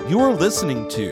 You're listening to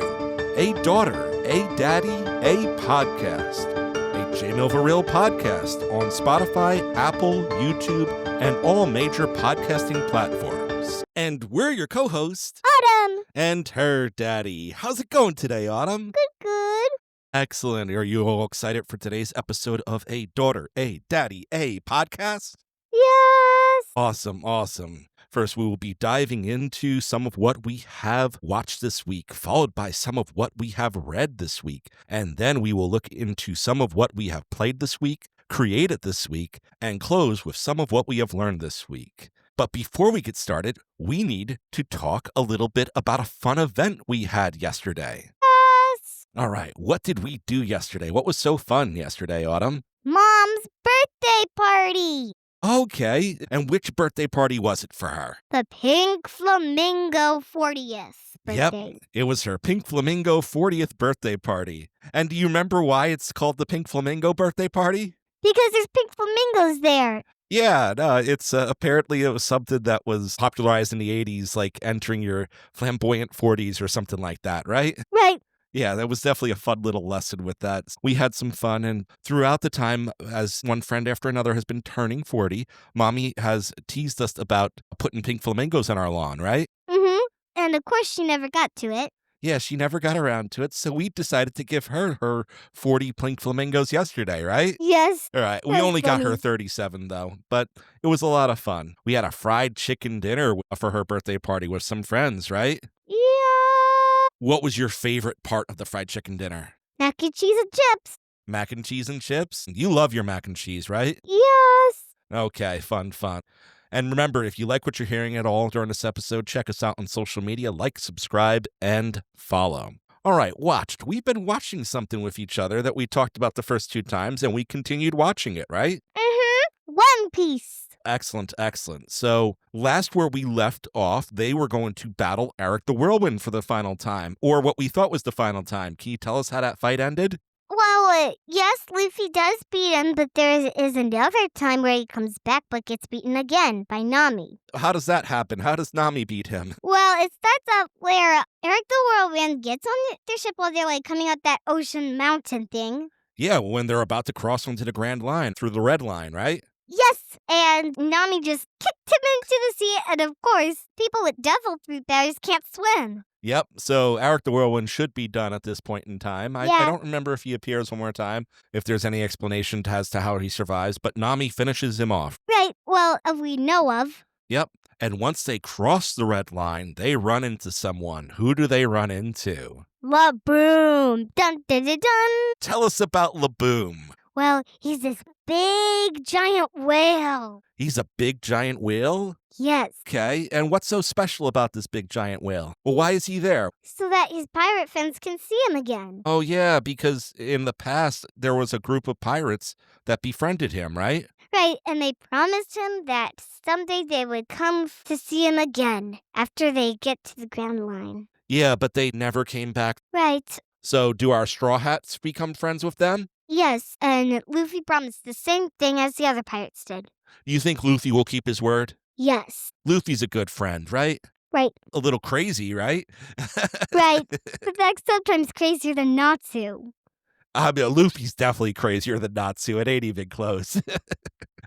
A Daughter, A Daddy, A Podcast, a J. Milvaril podcast on Spotify, Apple, YouTube, and all major podcasting platforms. And we're your co-hosts, Autumn! And her daddy. How's it going today, Autumn? Good. Excellent. Are you all excited for today's episode of A Daughter, A Daddy, A Podcast? Yes! Awesome. First, we will be diving into some of what we have watched this week, followed by some of what we have read this week. And then we will look into some of what we have played this week, created this week, and close with some of what we have learned this week. But before we get started, we need to talk a little bit about a fun event we had yesterday. Yes! All right, what did we do yesterday? What was so fun yesterday, Autumn? Mom's birthday party! Okay, and which birthday party was it for her? The Pink Flamingo 40th birthday. Yep, it was her Pink Flamingo 40th birthday party. And do you remember why it's called the Pink Flamingo birthday party? Because there's pink flamingos there. Yeah, no, it's apparently it was something that was popularized in the 80s, like entering your flamboyant 40s or something like that, right? Right. Yeah, that was definitely a fun little lesson with that. We had some fun, and throughout the time, as one friend after another has been turning 40, Mommy has teased us about putting pink flamingos on our lawn, right? Mm-hmm. And of course she never got to it. Yeah, she never got around to it, so we decided to give her 40 pink flamingos yesterday, right? Yes. All right, we That's only got her funny. 37, though, but it was a lot of fun. We had a fried chicken dinner for her birthday party with some friends, right? Yeah. What was your favorite part of the fried chicken dinner? Mac and cheese and chips. Mac and cheese and chips? You love your mac and cheese, right? Yes. Okay, fun. And remember, if you like what you're hearing at all during this episode, check us out on social media, like, subscribe, and follow. All right, watched. We've been watching something with each other that we talked about the first two times, and we continued watching it, right? Mm-hmm. One Piece. Excellent. So last where we left off, they were going to battle Eric the Whirlwind for the final time, or what we thought was the final time. Can you tell us how that fight ended? Well, yes, Luffy does beat him, but there is another time where he comes back but gets beaten again by Nami. How does that happen? How does Nami beat him? Well, it starts off where Eric the Whirlwind gets on their ship while they're, coming up that ocean mountain thing. Yeah, when they're about to cross onto the Grand Line, through the Red Line, right? Yes, and Nami just kicked him into the sea, and of course, people with devil fruit berries can't swim. Yep, so Eric the Whirlwind should be done at this point in time. I don't remember if he appears one more time, if there's any explanation as to how he survives, but Nami finishes him off. Right, well, we know of. Yep, and once they cross the Red Line, they run into someone. Who do they run into? Laboom! Dun dun dun dun! Tell us about Laboom. Well, he's this big, giant whale. He's a big, giant whale? Yes. Okay, and what's so special about this big, giant whale? Well, why is he there? So that his pirate friends can see him again. Oh, yeah, because in the past, there was a group of pirates that befriended him, right? Right, and they promised him that someday they would come to see him again after they get to the Grand Line. Yeah, but they never came back. Right. So do our Straw Hats become friends with them? Yes, and Luffy promised the same thing as the other pirates did. You think Luffy will keep his word? Yes. Luffy's a good friend, right? Right. A little crazy, right? Right, but that's sometimes crazier than Natsu. I mean, Luffy's definitely crazier than Natsu. It ain't even close.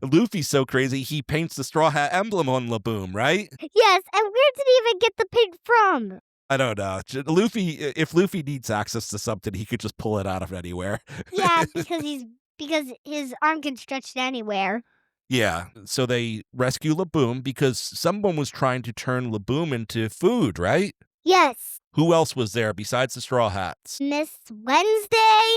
Luffy's so crazy, he paints the Straw Hat emblem on Laboom, right? Yes, and where did he even get the pig from? I don't know. Luffy, if Luffy needs access to something, he could just pull it out of anywhere. Yeah, because his arm can stretch anywhere. Yeah, so they rescue Laboom because someone was trying to turn Laboom into food, right? Yes. Who else was there besides the Straw Hats? Miss Wednesday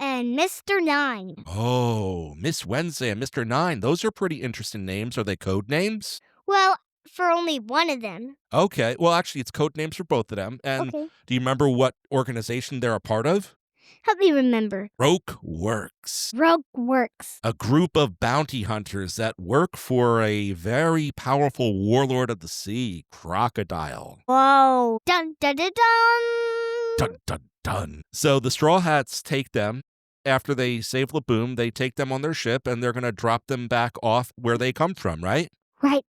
and Mr. Nine. Oh, Miss Wednesday and Mr. Nine. Those are pretty interesting names. Are they code names? Well, for only one of them. Okay. Well, actually, it's code names for both of them. And Okay. do you remember what organization they're a part of? Help me remember. Roke Works. Rogue Works. A group of bounty hunters that work for a very powerful warlord of the sea, Crocodile. Whoa. Dun dun dun dun. Dun, dun, dun. So the Straw Hats take them. After they save Laboom, they take them on their ship and they're going to drop them back off where they come from, right? Right.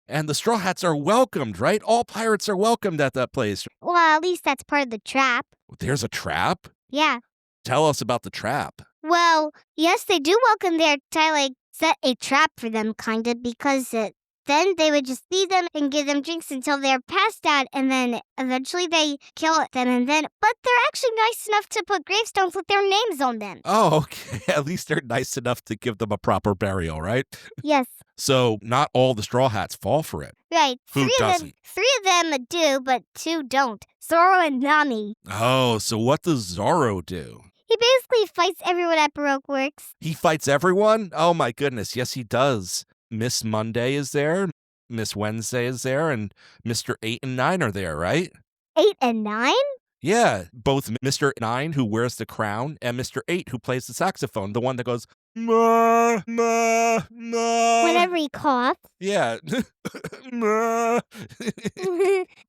And the Straw Hats are welcomed, right? All pirates are welcomed at that place. Well, at least that's part of the trap. There's a trap? Yeah. Tell us about the trap. Well, yes, they do welcome there to set a trap for them, kind of, because then they would just feed them and give them drinks until they're passed out, and then eventually they kill them, but they're actually nice enough to put gravestones with their names on them. Oh, okay. At least they're nice enough to give them a proper burial, right? Yes. So not all the Straw Hats fall for it. Right. Who doesn't? Three of them do, but two don't. Zoro and Nami. Oh, so what does Zorro do? He basically fights everyone at Baroque Works. He fights everyone? Oh my goodness, yes he does. Miss Monday is there, Miss Wednesday is there, and Mr. 8 and 9 are there, right? 8 and 9? Yeah, both Mr. 9, who wears the crown, and Mr. 8, who plays the saxophone, the one that goes, ma, ma, ma. Whenever he coughs. Yeah. Ma.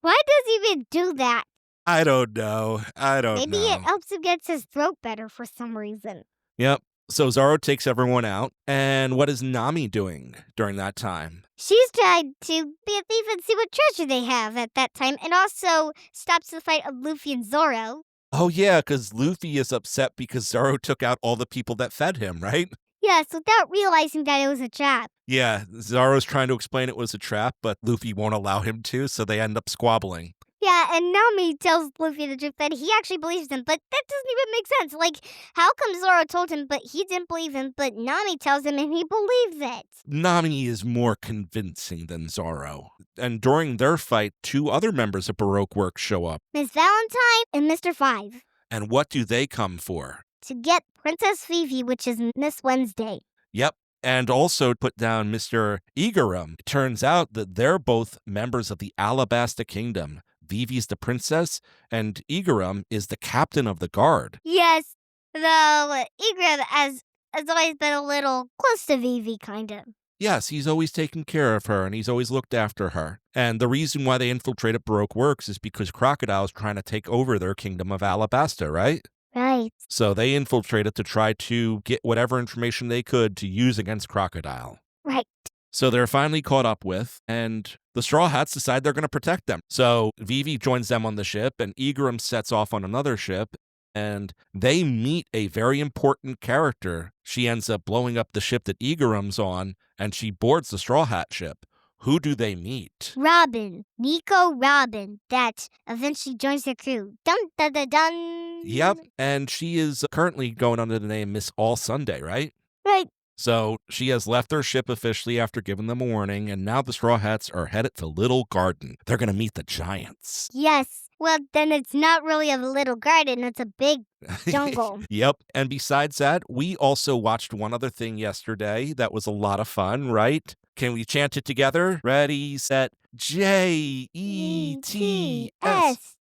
Why does he even do that? I don't know. Maybe it helps him get his throat better for some reason. Yep. So Zoro takes everyone out. And what is Nami doing during that time? She's trying to be a thief and see what treasure they have at that time, and also stops the fight of Luffy and Zoro. Oh, yeah, because Luffy is upset because Zoro took out all the people that fed him, right? Yes, without realizing that it was a trap. Yeah, Zoro's trying to explain it was a trap, but Luffy won't allow him to, so they end up squabbling. Yeah, and Nami tells Luffy the truth that he actually believes him, but that doesn't even make sense. How come Zoro told him, but he didn't believe him, but Nami tells him and he believes it? Nami is more convincing than Zoro. And during their fight, two other members of Baroque Works show up. Miss Valentine and Mr. 5. And what do they come for? To get Princess Vivi, which is Miss Wednesday. Yep. And also put down Mr. Igaram. It turns out that they're both members of the Alabasta Kingdom. Vivi's the princess, and Igaram is the captain of the guard. Yes, though Igaram has always been a little close to Vivi, kind of. Yes, he's always taken care of her, and he's always looked after her. And the reason why they infiltrated Baroque Works is because Crocodile's trying to take over their kingdom of Alabasta, right? Right. So they infiltrated to try to get whatever information they could to use against Crocodile. Right. So they're finally caught up with, and the Straw Hats decide they're going to protect them. So Vivi joins them on the ship, and Igaram sets off on another ship, and they meet a very important character. She ends up blowing up the ship that Igaram's on, and she boards the Straw Hat ship. Who do they meet? Robin. Nico Robin. That eventually joins their crew. Dun, dun, dun, dun. Yep, and she is currently going under the name Miss All Sunday, right? Right. So she has left their ship officially after giving them a warning, and now the Straw Hats are headed to Little Garden. They're going to meet the giants. Yes. Well, then it's not really a little garden. It's a big jungle. Yep. And besides that, we also watched one other thing yesterday that was a lot of fun, right? Can we chant it together? Ready, set, J-E-T-S.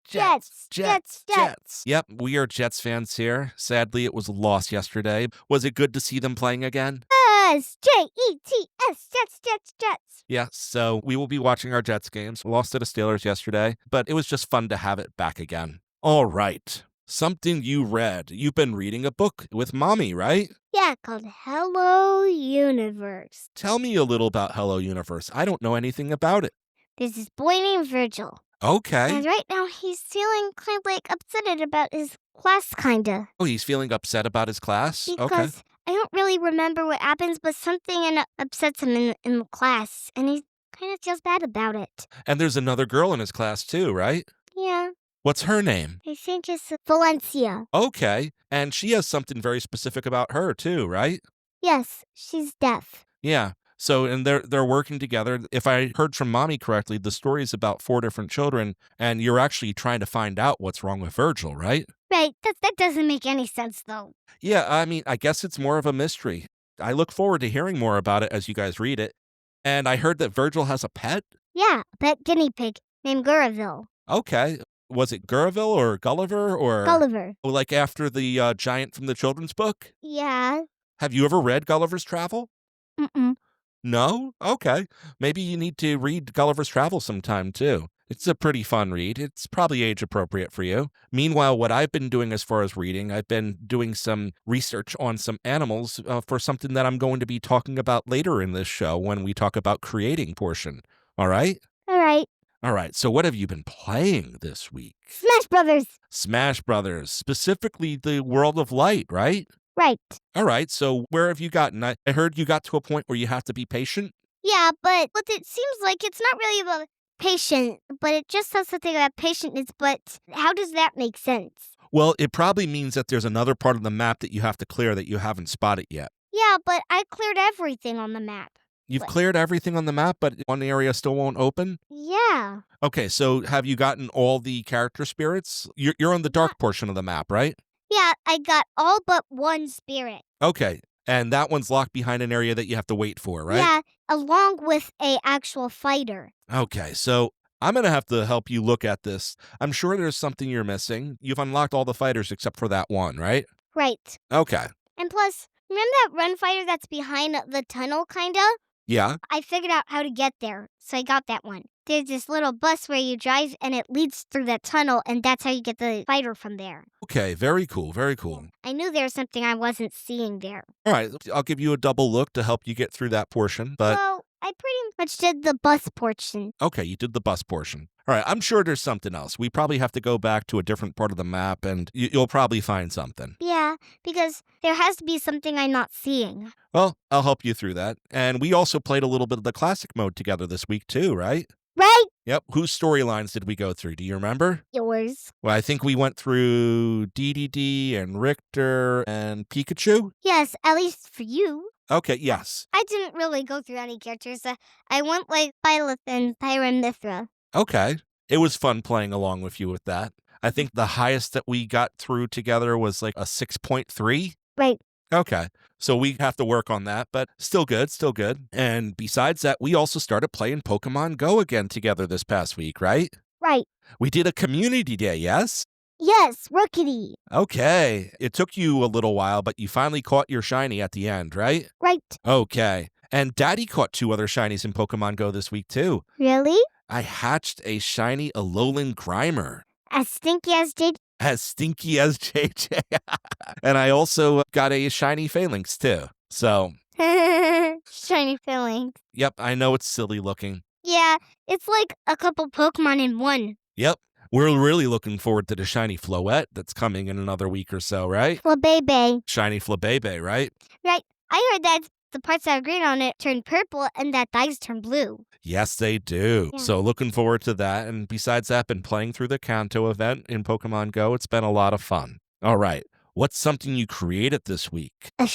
Jets, Jets, Jets. Yep, we are Jets fans here. Sadly, it was a loss yesterday. Was it good to see them playing again? Yes, Jets, Jets, Jets, Jets. Yeah, so we will be watching our Jets games. Lost to the Steelers yesterday, but it was just fun to have it back again. All right. Something you read. You've been reading a book with Mommy, right? Yeah, called Hello Universe. Tell me a little about Hello Universe. I don't know anything about it. There's this boy named Virgil. Okay. And right now he's feeling kind of upset about his class, kind of. Oh, he's feeling upset about his class? Because Okay. I don't really remember what happens, but something upsets him in the class, and he kind of feels bad about it. And there's another girl in his class too, right? Yeah, What's her name? I think it's Valencia. Okay. And she has something very specific about her too, right? Yes, she's deaf. Yeah. So, and they're working together. If I heard from Mommy correctly, the story is about 4 different children, and you're actually trying to find out what's wrong with Virgil, right? Right, that doesn't make any sense, though. Yeah, I mean, I guess it's more of a mystery. I look forward to hearing more about it as you guys read it. And I heard that Virgil has a pet? Yeah, a pet guinea pig named Gurraville. Okay. Was it Gurraville or Gulliver or? Gulliver. Like after the giant from the children's book? Yeah. Have you ever read Gulliver's Travel? Mm-mm. No? Okay. Maybe you need to read Gulliver's Travel sometime, too. It's a pretty fun read. It's probably age appropriate for you. Meanwhile, what I've been doing as far as reading, I've been doing some research on some animals for something that I'm going to be talking about later in this show when we talk about creating portion. All right? All right. All right, so what have you been playing this week? Smash Brothers. Smash Brothers, specifically the World of Light, right? Right. All right, so where have you gotten? I heard you got to a point where you have to be patient. Yeah, but it seems like it's not really about patient, but it just says something about patience, but how does that make sense? Well, it probably means that there's another part of the map that you have to clear that you haven't spotted yet. Yeah, but I cleared everything on the map. You've What? cleared everything on the map, but one area still won't open? Yeah. Okay, so have you gotten all the character spirits? You're on the dark portion of the map, right? Yeah, I got all but one spirit. Okay, and that one's locked behind an area that you have to wait for, right? Yeah, along with a actual fighter. Okay, so I'm going to have to help you look at this. I'm sure there's something you're missing. You've unlocked all the fighters except for that one, right? Right. Okay. And plus, remember that run fighter that's behind the tunnel, kinda? Yeah? I figured out how to get there, so I got that one. There's this little bus where you drive, and it leads through that tunnel, and that's how you get the fighter from there. Okay, very cool, very cool. I knew there was something I wasn't seeing there. All right, I'll give you a double look to help you get through that portion, but Well, I pretty much did the bus portion. okay, you did the bus portion. All right, I'm sure there's something else. We probably have to go back to a different part of the map, and you'll probably find something. Yeah, because there has to be something I'm not seeing. Well, I'll help you through that. And we also played a little bit of the classic mode together this week too, right? Right? Yep. Whose storylines did we go through? Do you remember? Yours. Well, I think we went through DDD and Richter and Pikachu. Yes, at least for you. Okay, yes. I didn't really go through any characters. I went like Byleth and Pyramithra. Okay. It was fun playing along with you with that. I think the highest that we got through together was like a 6.3. Right. Okay. So we have to work on that, but still good, still good. And besides that, we also started playing Pokemon Go again together this past week, right? Right. We did a community day, yes? Yes, Rookity. Okay. It took you a little while, but you finally caught your shiny at the end, right? Right. Okay. And Daddy caught 2 other shinies in Pokemon Go this week, too. Really? I hatched a shiny Alolan Grimer. As stinky as JJ? As stinky as JJ. And I also got a shiny Phalanx, too. So, Shiny feelings. yep, I know it's silly looking. Yeah, it's like a couple Pokemon in one. Yep. We're really looking forward to the shiny Floette that's coming in another week or so, right? Flabebe. Shiny Flabebe, right? Right. I heard that the parts that are green on it turn purple and that thighs turn blue. Yes, they do. Yeah. So looking forward to that. And besides that, been playing through the Kanto event in Pokemon Go. It's been a lot of fun. All right. What's something you created this week? A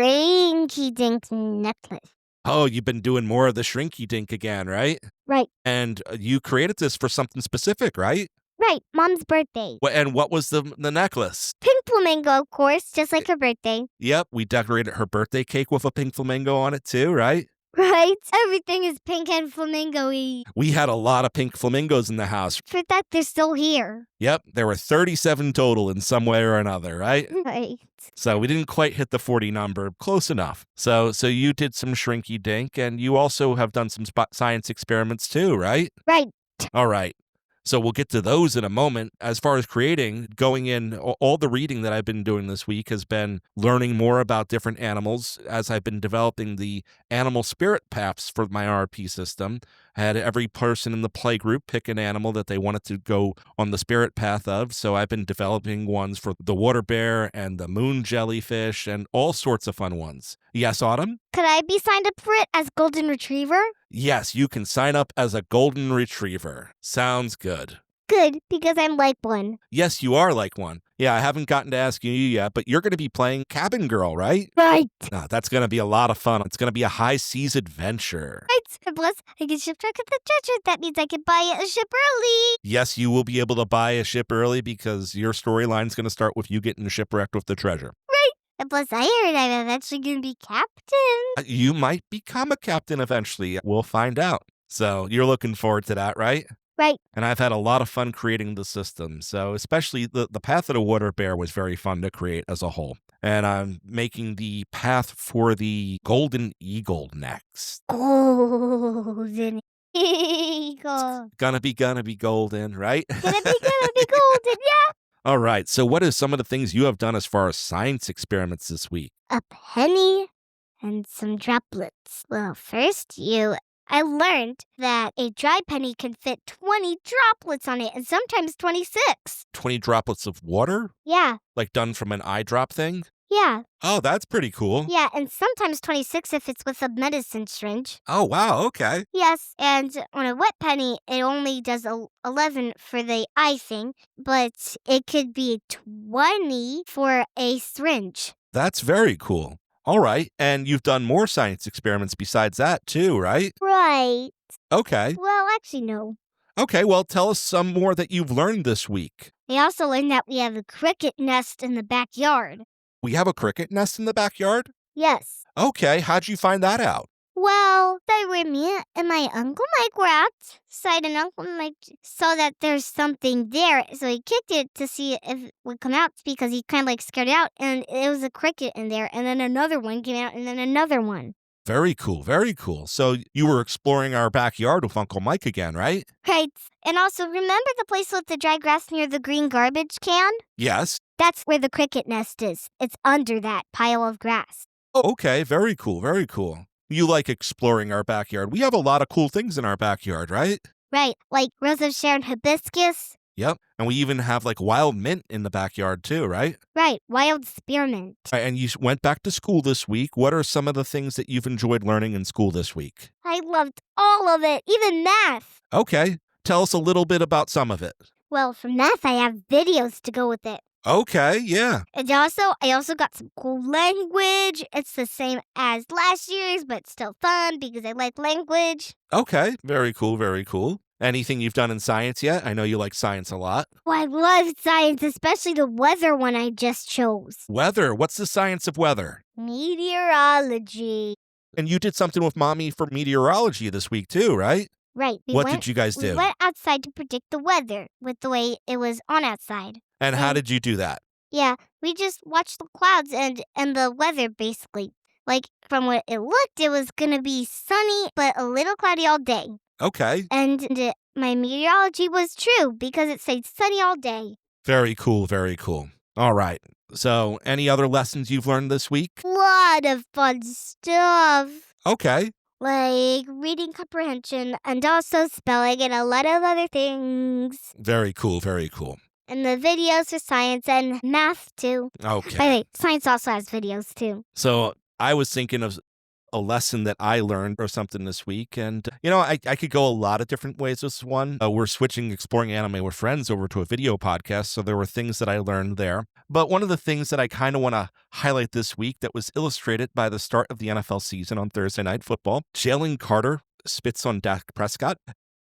shrinky dink necklace. Oh, you've been doing more of the Shrinky Dink again, right? Right. And you created this for something specific, right? Right. Mom's birthday. And what was the necklace? Pink flamingo, of course, just like her birthday. Yep, we decorated her birthday cake with a pink flamingo on it too, right? Right? Everything is pink and flamingo-y. We had a lot of pink flamingos in the house. For that, they're still here. Yep, there were 37 total in some way or another, right? Right. So we didn't quite hit the 40 number. Close enough. So you did some Shrinky Dink, and you also have done some science experiments too, right? Right. All right. So we'll get to those in a moment. As far as creating, going in, all the reading that I've been doing this week has been learning more about different animals as I've been developing the animal spirit paths for my RP system. I had every person in the play group pick an animal that they wanted to go on the spirit path of. So I've been developing ones for the water bear and the moon jellyfish and all sorts of fun ones. Yes, Autumn? Could I be signed up for it as golden retriever? Yes, you can sign up as a golden retriever. Sounds good. Good, because I'm like one. Yes, you are like one. Yeah, I haven't gotten to ask you yet, but you're going to be playing Cabin Girl, right? Right. That's going to be a lot of fun. It's going to be a high seas adventure. Right. And plus, I can shipwreck at the treasure. That means I can buy a ship early. Yes, you will be able to buy a ship early because your storyline's going to start with you getting shipwrecked with the treasure. Right. And plus, I heard I'm eventually going to be captain. You might become a captain eventually. We'll find out. So you're looking forward to that, right? Right. And I've had a lot of fun creating the system. So especially the path of the water bear was very fun to create as a whole. And I'm making the path for the golden eagle next. Golden eagle. Gonna be golden, right? Gonna be golden, yeah. All right. So what are some of the things you have done as far as science experiments this week? A penny and some droplets. Well, first I learned that a dry penny can fit 20 droplets on it and sometimes 26. 20 droplets of water? Yeah, Like done from an eye drop thing? yeah, Oh, that's pretty cool. yeah, and sometimes 26 if it's with a medicine syringe. Oh, wow, okay. Yes, and on a wet penny, it only does 11 for the eye thing, but it could be 20 for a syringe. That's very cool. All right, and you've done more science experiments besides that too, right? Right. Okay. Well, actually, no. Okay, well, tell us some more that you've learned this week. I also learned that we have a cricket nest in the backyard. We have a cricket nest in the backyard? Yes. Okay, how'd you find that out? Well, that where me and my Uncle Mike were outside, and Uncle Mike saw that there's something there, so he kicked it to see if it would come out because he kind of like scared it out, and it was a cricket in there, and then another one came out, and then another one. Very cool, very cool. So you were exploring our backyard with Uncle Mike again, right? Right. And also, remember the place with the dry grass near the green garbage can? Yes. That's where the cricket nest is. It's under that pile of grass. Oh, okay, very cool, very cool. You like exploring our backyard. We have a lot of cool things in our backyard, right? Right, like Rose of Sharon hibiscus. Yep. And we even have like wild mint in the backyard too, right? Right, wild spearmint. And you went back to school this week. What are some of the things that you've enjoyed learning in school this week? I loved all of it, even math. Okay. Tell us a little bit about some of it. Well, for math, I have videos to go with it. Okay, yeah. And I also got some cool language. It's the same as last year's, but still fun because I like language. Okay, very cool, very cool. Anything you've done in science yet? I know you like science a lot. Oh, I love science, especially the weather one I just chose. Weather. What's the science of weather? Meteorology. And you did something with Mommy for meteorology this week too, right? Right. What did you guys do? We went outside to predict the weather with the way it was on outside. And how did you do that? Yeah, we just watched the clouds and the weather, basically. Like, from what it looked, it was going to be sunny, but a little cloudy all day. Okay. And my meteorology was true because it said sunny all day. Very cool, very cool. All right. So, any other lessons you've learned this week? Lot of fun stuff. Okay. Like reading comprehension and also spelling and a lot of other things. Very cool, very cool. And the videos for science and math, too. Okay. By the way, science also has videos, too. So, I was thinking of a lesson that I learned or something this week. And, I could go a lot of different ways with this one. We're switching Exploring Anime with Friends over to a video podcast, so there were things that I learned there. But one of the things that I kind of want to highlight this week that was illustrated by the start of the NFL season on Thursday Night Football, Jalen Carter spits on Dak Prescott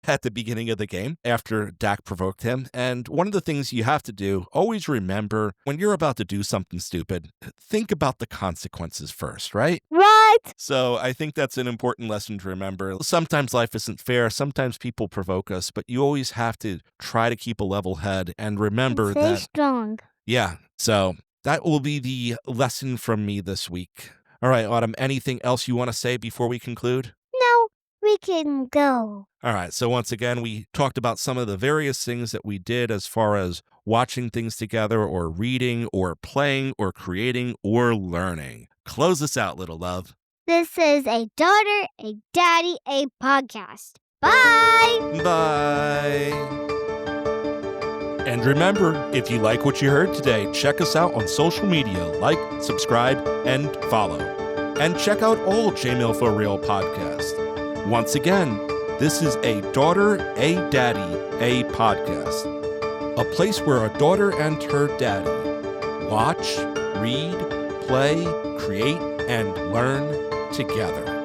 at the beginning of the game after Dak provoked him. And one of the things you have to do, always remember when you're about to do something stupid, think about the consequences first, right? Right. So I think that's an important lesson to remember. Sometimes life isn't fair. Sometimes people provoke us, but you always have to try to keep a level head and remember Stay strong. Yeah. So that will be the lesson from me this week. All right, Autumn, anything else you want to say before we conclude? No, we can go. All right. So once again, we talked about some of the various things that we did as far as watching things together or reading or playing or creating or learning. Close us out, little love. This is a daughter, a daddy, a podcast. Bye. Bye. And remember, if you like what you heard today, check us out on social media, like, subscribe, and follow. And check out all J-Mail for Real podcasts. Once again, this is a daughter, a daddy, a podcast. A place where a daughter and her daddy watch, read, play, create, and learn together.